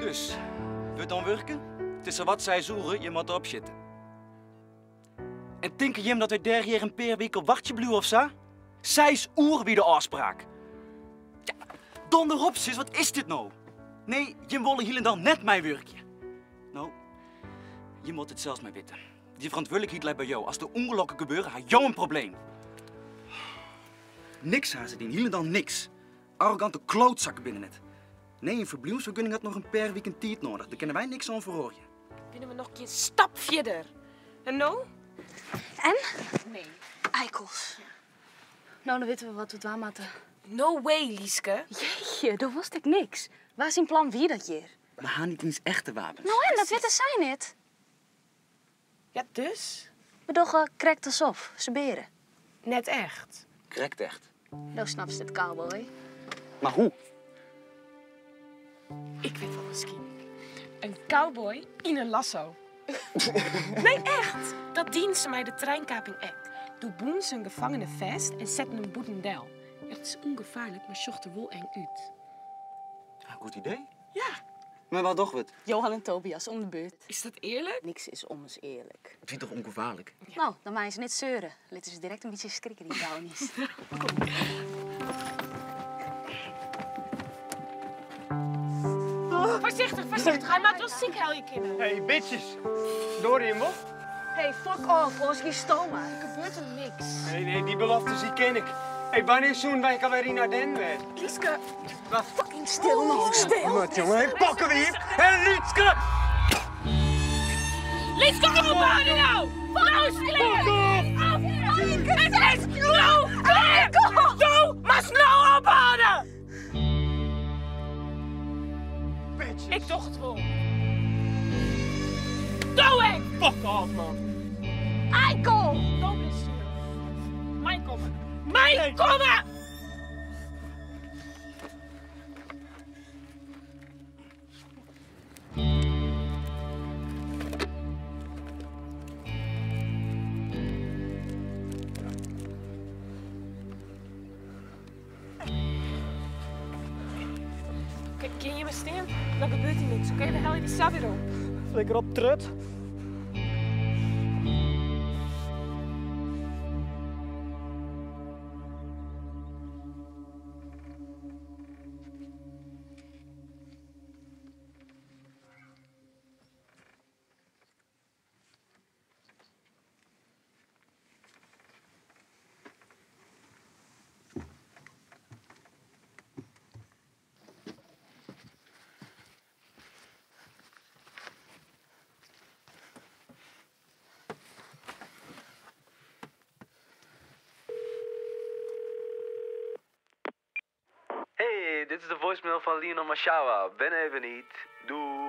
Dus, wil dan werken? Het is wat zij zoeken, je moet erop zitten. En denken je dat wij daar hier een paar weken wachtje blijven of zo? 6 uur wie de afspraak. Ja, donder op, sis, wat is dit nou? Nee, je wil hier en dan net mijn werkje. Nou, je moet het zelfs maar weten. Die verantwoordelijkheid ligt bij jou. Als er ongelukken gebeuren, had jou een probleem. Niks haast het in, hier en dan niks. Arrogante klootzakken binnen het. Nee, een verblijfsvergunning had nog een paar weken tijd nodig. Daar kunnen wij niks aan verhoren. Kunnen we nog een keer een stap verder? En nou? En? Nee. Eikels. Nou, dan weten we wat we het waar moeten. No way, Lieske. Jeetje, daar wist ik niks. Waar is in plan wie dat hier? We gaan niet eens echte wapens. Nou en, dat weten zij niet. Ja, dus? We doggen krekt alsof, ze beren. Net echt. Correct echt. Nou snapt ze het, cowboy. Maar hoe? Ik weet wel misschien. Een cowboy in een lasso. Nee, echt. Dat dient ze mij de treinkaping ek. Doe boen zijn gevangene vast en zet een boedendel. Het is ongevaarlijk, maar zocht er wel eng uit. Ja, goed idee. Ja. Maar wat toch wat? Johan en Tobias om de beurt. Is dat eerlijk? Niks is ommers eerlijk. Ik vind het toch ongevaarlijk? Ja. Nou, dan maken ze niet zeuren. Litten ze direct een beetje schrikken, die brownies. Voorzichtig, voorzichtig. Hij maakt ons ziek, hel je kinderen. Hey, bitches. Door in, mocht? Hey, fuck off, ons die stoma. Er gebeurt er niks. Nee, die beloftes die ken ik. Hey, wanneer zoen wij alweer hier naar Den weer? Lieske. Wat? Fucking stil nog, stil. Wat, jongen? Hey, pakken we hier. Hé, Lietske! Lieske, ophouden nou! Nou, slim! Het is nou klaar! Doe, maar snel ophouden! Bitches. Ik toch het wel. Doe ik! Fuck off, man. Eikel! Doe blessure. Mijn komen. Mijn komen! Ken je me steen? Dan gebeurt hier niks, oké? Dan haal je die sap weer op. Flikker op, trut. Hey, dit is de voicemail van Lionel Mashawa. Ben even niet. Doei.